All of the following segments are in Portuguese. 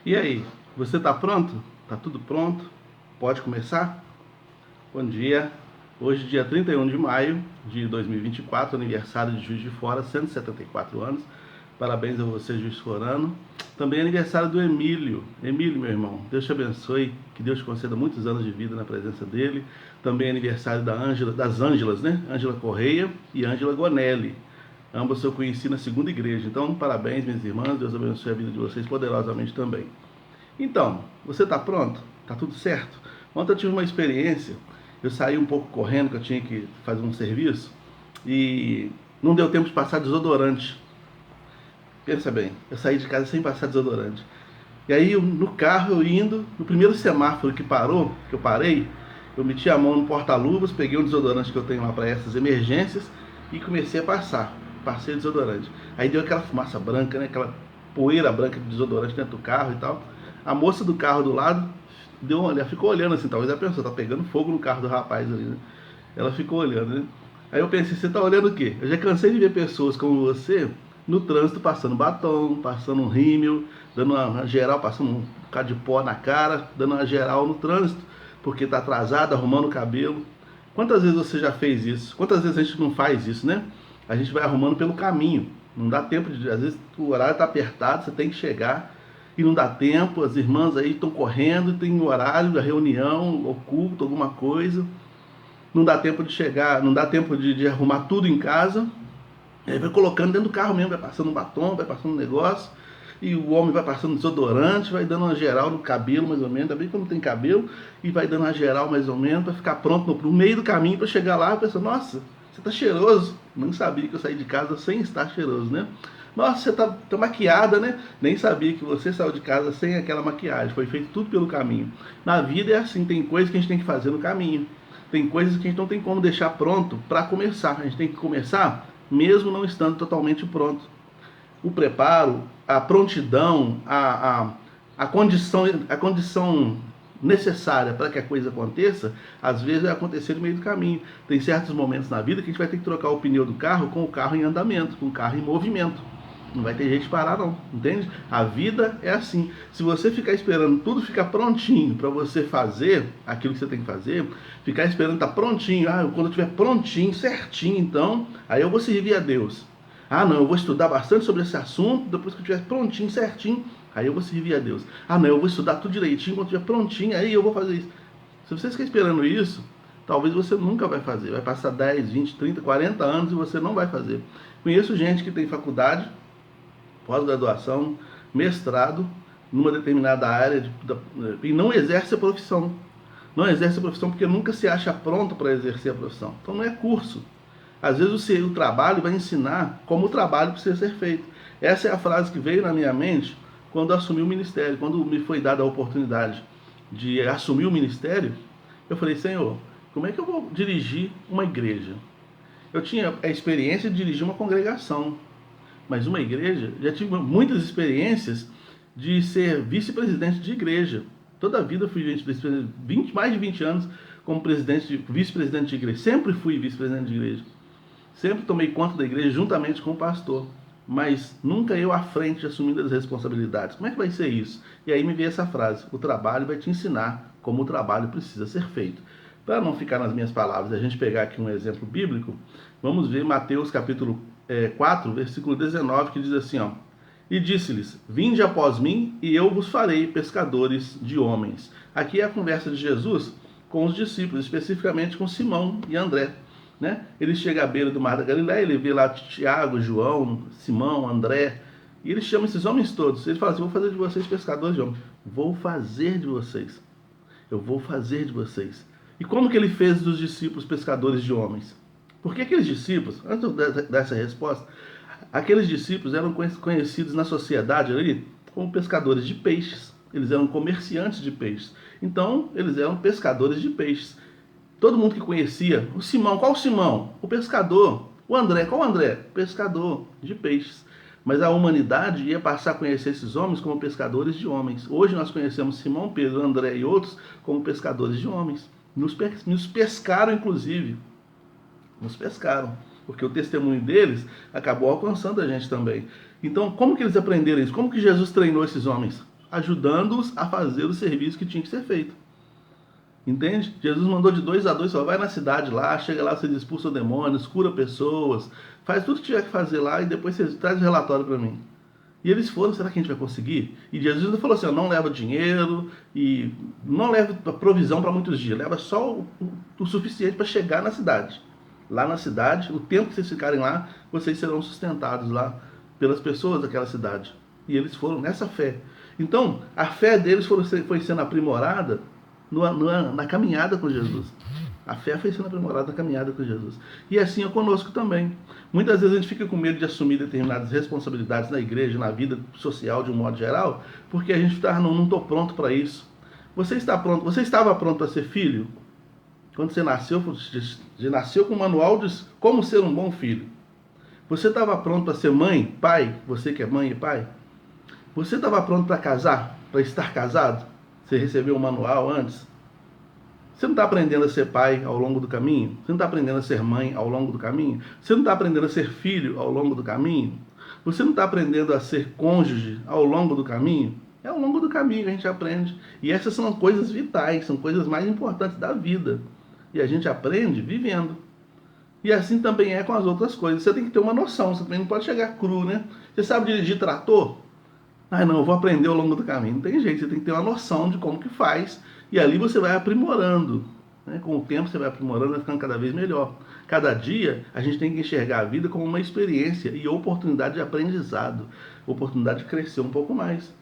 E aí, você está pronto? Está tudo pronto? Pode começar? Bom dia. Hoje, dia 31 de maio de 2024, aniversário de Juiz de Fora, 174 anos. Parabéns a você, Juiz Forano. Também é aniversário do Emílio. Emílio, meu irmão, Deus te abençoe, que Deus te conceda muitos anos de vida na presença dele. Também é aniversário das Ângelas, né? Ângela Correia e Ângela Gonelli. Ambas eu conheci na segunda igreja. Então, parabéns, minhas irmãs. Deus abençoe a vida de vocês poderosamente também. Então, você está pronto? Está tudo certo? Ontem eu tive uma experiência. Eu saí um pouco correndo, que eu tinha que fazer um serviço. E não deu tempo de passar desodorante. Pensa bem, eu saí de casa sem passar desodorante. E aí, no carro, eu indo, no primeiro semáforo que parou, que eu parei, eu meti a mão no porta-luvas, peguei um desodorante que eu tenho lá para essas emergências e comecei a passar. Passei o desodorante. Aí deu aquela fumaça branca, né? Aquela poeira branca de desodorante dentro do carro e tal. A moça do carro do lado ela ficou olhando assim, talvez ela pensou, tá pegando fogo no carro do rapaz ali, né? Ela ficou olhando, né? Aí eu pensei, você tá olhando o quê? Eu já cansei de ver pessoas como você no trânsito passando batom, passando um rímel, dando uma geral, passando um bocado de pó na cara, dando uma geral no trânsito, porque tá atrasado, arrumando o cabelo. Quantas vezes você já fez isso? Quantas vezes a gente não faz isso, né? A gente vai arrumando pelo caminho. Não dá tempo de. Às vezes o horário está apertado, você tem que chegar e não dá tempo. As irmãs aí estão correndo, tem um horário da reunião, o culto, alguma coisa. Não dá tempo de chegar, não dá tempo de arrumar tudo em casa. Aí vai colocando dentro do carro mesmo, vai passando um batom, vai passando um negócio. E o homem vai passando desodorante, vai dando uma geral no cabelo mais ou menos, ainda bem que não tem cabelo, e vai dando uma geral mais ou menos para ficar pronto no meio do caminho para chegar lá e pensar, nossa, você tá cheiroso. Não sabia que eu saí de casa sem estar cheiroso, né? Nossa, você tá maquiada, né? Nem sabia que você saiu de casa sem aquela maquiagem. Foi feito tudo pelo caminho. Na vida é assim, tem coisas que a gente tem que fazer no caminho. Tem coisas que a gente não tem como deixar pronto para começar. A gente tem que começar mesmo não estando totalmente pronto. O preparo, a prontidão, a condição necessária para que a coisa aconteça, às vezes vai acontecer no meio do caminho. Tem certos momentos na vida que a gente vai ter que trocar o pneu do carro com o carro em andamento, com o carro em movimento. Não vai ter jeito de parar não, entende? A vida é assim. Se você ficar esperando tudo ficar prontinho para você fazer aquilo que você tem que fazer, ficar esperando estar prontinho, quando eu estiver prontinho, certinho, então, aí eu vou servir a Deus. Não, eu vou estudar bastante sobre esse assunto, depois que eu estiver prontinho, certinho, aí eu vou servir a Deus. Não, eu vou estudar tudo direitinho, quando estiver prontinho, aí eu vou fazer isso. Se você ficar esperando isso, talvez você nunca vai fazer. Vai passar 10, 20, 30, 40 anos e você não vai fazer. Conheço gente que tem faculdade, pós-graduação, mestrado, numa determinada área e não exerce a profissão. Não exerce a profissão porque nunca se acha pronto para exercer a profissão. Então não é curso. Às vezes o trabalho vai ensinar como o trabalho precisa ser feito. Essa é a frase que veio na minha mente quando assumi o ministério. Quando me foi dada a oportunidade de assumir o ministério, eu falei, Senhor, como é que eu vou dirigir uma igreja? Eu tinha a experiência de dirigir uma congregação, mas uma igreja, já tive muitas experiências de ser vice-presidente de igreja. Toda a vida fui vice-presidente, mais de 20 anos como vice-presidente de igreja. Sempre fui vice-presidente de igreja. Sempre tomei conta da igreja juntamente com o pastor. Mas nunca eu à frente assumindo as responsabilidades. Como é que vai ser isso? E aí me veio essa frase, o trabalho vai te ensinar como o trabalho precisa ser feito. Para não ficar nas minhas palavras, a gente pegar aqui um exemplo bíblico, vamos ver Mateus capítulo 4, versículo 19, que diz assim, ó, e disse-lhes, vinde após mim e eu vos farei pescadores de homens. Aqui é a conversa de Jesus com os discípulos, especificamente com Simão e André. Né? Ele chega à beira do mar da Galileia, ele vê lá Tiago, João, Simão, André, e ele chama esses homens todos. Ele fala assim, vou fazer de vocês pescadores de homens. Vou fazer de vocês. Eu vou fazer de vocês. E como que ele fez dos discípulos pescadores de homens? Porque aqueles discípulos, antes dessa resposta, aqueles discípulos eram conhecidos na sociedade ali como pescadores de peixes. Eles eram comerciantes de peixes. Então, eles eram pescadores de peixes. Todo mundo que conhecia, o Simão, qual o Simão? O pescador. O André, qual o André? Pescador de peixes. Mas a humanidade ia passar a conhecer esses homens como pescadores de homens. Hoje nós conhecemos Simão, Pedro, André e outros como pescadores de homens. Nos pescaram, inclusive. Nos pescaram. Porque o testemunho deles acabou alcançando a gente também. Então, como que eles aprenderam isso? Como que Jesus treinou esses homens? ajudando-os a fazer o serviço que tinha que ser feito. Entende? Jesus mandou de 2 a 2, só vai na cidade lá, chega lá, você expulsa demônios, cura pessoas, faz tudo que tiver que fazer lá e depois você traz o relatório para mim. E eles foram, será que a gente vai conseguir? E Jesus ainda falou assim, ó, não leva dinheiro e não leva provisão para muitos dias, leva só o suficiente para chegar na cidade. Lá na cidade, o tempo que vocês ficarem lá, vocês serão sustentados lá pelas pessoas daquela cidade. E eles foram nessa fé. Então, a fé deles foi sendo aprimorada na caminhada com Jesus. A fé foi sendo aprimorada na caminhada com Jesus. E assim é conosco também. Muitas vezes a gente fica com medo de assumir determinadas responsabilidades na igreja, na vida social de um modo geral, porque a gente está, não estou pronto para isso. Você está pronto? Você estava pronto para ser filho? Quando você nasceu com um manual de como ser um bom filho. Você estava pronto para ser mãe, pai? Você que é mãe e pai? Você estava pronto para casar? Para estar casado? Você recebeu um manual antes? Você não está aprendendo a ser pai ao longo do caminho? Você não está aprendendo a ser mãe ao longo do caminho? Você não está aprendendo a ser filho ao longo do caminho? Você não está aprendendo a ser cônjuge ao longo do caminho? É ao longo do caminho que a gente aprende. E essas são coisas vitais, são coisas mais importantes da vida. E a gente aprende vivendo. E assim também é com as outras coisas. Você tem que ter uma noção, você também não pode chegar cru, né? Você sabe dirigir trator? Ah, não, eu vou aprender ao longo do caminho. Não tem jeito, você tem que ter uma noção de como que faz. E ali você vai aprimorando. Né? Com o tempo você vai aprimorando, vai ficando cada vez melhor. Cada dia a gente tem que enxergar a vida como uma experiência e oportunidade de aprendizado. Oportunidade de crescer um pouco mais.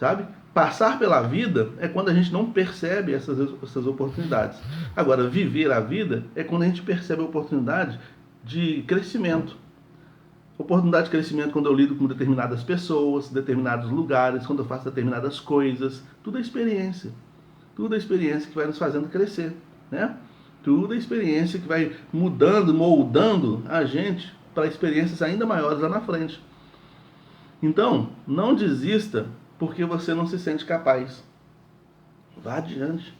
Sabe? Passar pela vida é quando a gente não percebe essas oportunidades. Agora, viver a vida é quando a gente percebe a oportunidade de crescimento. Oportunidade de crescimento quando eu lido com determinadas pessoas, determinados lugares, quando eu faço determinadas coisas. Tudo é experiência. Tudo é experiência que vai nos fazendo crescer. Né? Tudo é experiência que vai mudando, moldando a gente para experiências ainda maiores lá na frente. Então, não desista porque você não se sente capaz. Vá adiante.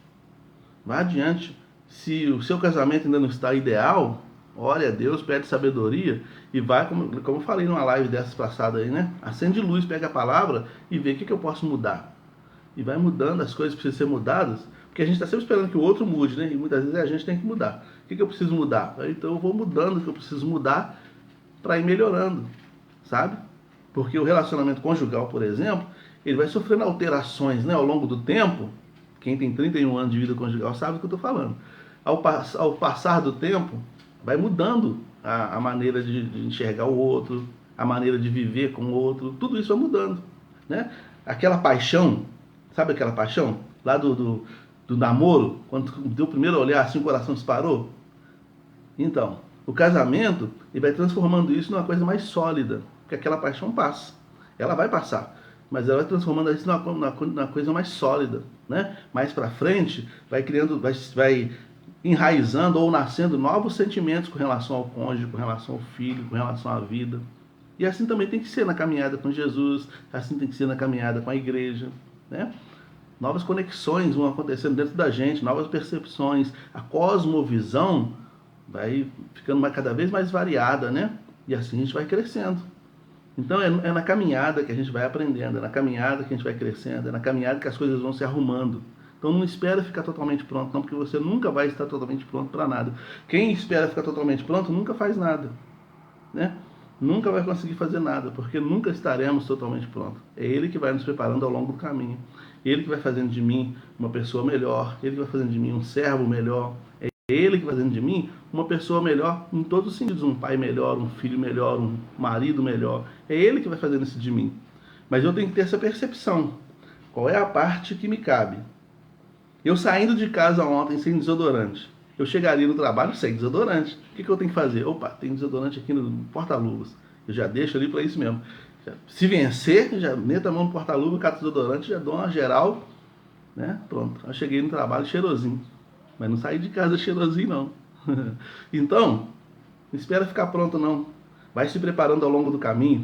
Vá adiante. Se o seu casamento ainda não está ideal, ore a Deus, pede sabedoria e vai, como eu falei numa live dessas passadas aí, né? Acende luz, pega a palavra e vê o que eu posso mudar. E vai mudando as coisas que precisam ser mudadas, porque a gente está sempre esperando que o outro mude, né? E muitas vezes a gente tem que mudar. O que eu preciso mudar? Então eu vou mudando o que eu preciso mudar para ir melhorando, sabe? Porque o relacionamento conjugal, por exemplo, ele vai sofrendo alterações, né, ao longo do tempo. Quem tem 31 anos de vida conjugal sabe do que eu estou falando. Ao passar do tempo, vai mudando a maneira de enxergar o outro, a maneira de viver com o outro, tudo isso vai mudando. Né? Aquela paixão, sabe aquela paixão? Lá do namoro, quando deu o primeiro olhar, assim o coração disparou? Então, o casamento, ele vai transformando isso numa coisa mais sólida, porque aquela paixão passa, ela vai passar. Mas ela vai transformando isso numa coisa mais sólida, né? Mais para frente, vai criando, vai enraizando ou nascendo novos sentimentos com relação ao cônjuge, com relação ao filho, com relação à vida. E assim também tem que ser na caminhada com Jesus, assim tem que ser na caminhada com a igreja, né? Novas conexões vão acontecendo dentro da gente, novas percepções, a cosmovisão vai ficando cada vez mais variada, né? E assim a gente vai crescendo. Então é na caminhada que a gente vai aprendendo, é na caminhada que a gente vai crescendo, é na caminhada que as coisas vão se arrumando. Então não espera ficar totalmente pronto, não, porque você nunca vai estar totalmente pronto para nada. Quem espera ficar totalmente pronto nunca faz nada, né? Nunca vai conseguir fazer nada, porque nunca estaremos totalmente prontos. É Ele que vai nos preparando ao longo do caminho. Ele que vai fazendo de mim uma pessoa melhor, Ele que vai fazendo de mim um servo melhor, é Ele que vai fazendo de mim uma pessoa melhor em todos os sentidos, um pai melhor, um filho melhor, um marido melhor. É Ele que vai fazendo isso de mim. Mas eu tenho que ter essa percepção. Qual é a parte que me cabe? Eu saindo de casa ontem sem desodorante, eu chegaria no trabalho sem desodorante. O que eu tenho que fazer? Opa, tem desodorante aqui no porta-luvas. Eu já deixo ali para isso mesmo. Se vencer, já meto a mão no porta-luva, cato desodorante, já dou uma geral, né? Pronto. Eu cheguei no trabalho cheirosinho. Mas não saí de casa cheirosinho, não. Então, não espera ficar pronto, não. Vai se preparando ao longo do caminho,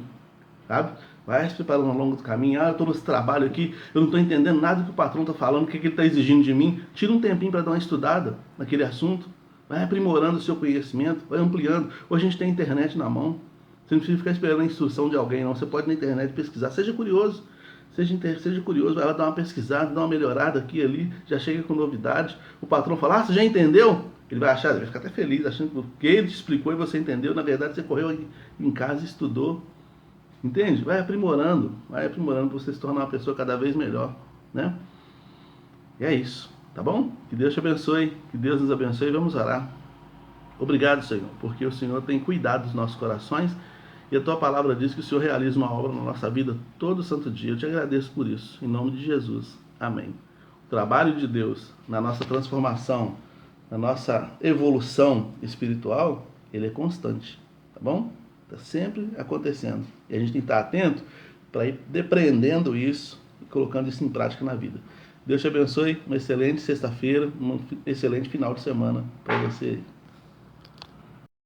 sabe? Vai se preparando ao longo do caminho. Ah, eu estou nesse trabalho aqui, eu não estou entendendo nada do que o patrão está falando, o que ele está exigindo de mim. Tira um tempinho para dar uma estudada naquele assunto. Vai aprimorando o seu conhecimento, vai ampliando. Hoje a gente tem internet na mão. Você não precisa ficar esperando a instrução de alguém, não. Você pode na internet pesquisar. Seja curioso. Seja curioso, vai lá dar uma pesquisada, dar uma melhorada aqui e ali, já chega com novidade. O patrão fala, você já entendeu? Ele vai achar, ele vai ficar até feliz, achando que ele te explicou e você entendeu. Na verdade, você correu em casa e estudou. Entende? Vai aprimorando para você se tornar uma pessoa cada vez melhor, né? E é isso, tá bom? Que Deus te abençoe, que Deus nos abençoe. Vamos orar. Obrigado, Senhor, porque o Senhor tem cuidado dos nossos corações e a Tua palavra diz que o Senhor realiza uma obra na nossa vida todo santo dia. Eu te agradeço por isso, em nome de Jesus. Amém. O trabalho de Deus na nossa transformação, na nossa evolução espiritual, ele é constante, tá bom? Está sempre acontecendo. E a gente tem que estar atento para ir depreendendo isso e colocando isso em prática na vida. Deus te abençoe, uma excelente sexta-feira, um excelente final de semana para você.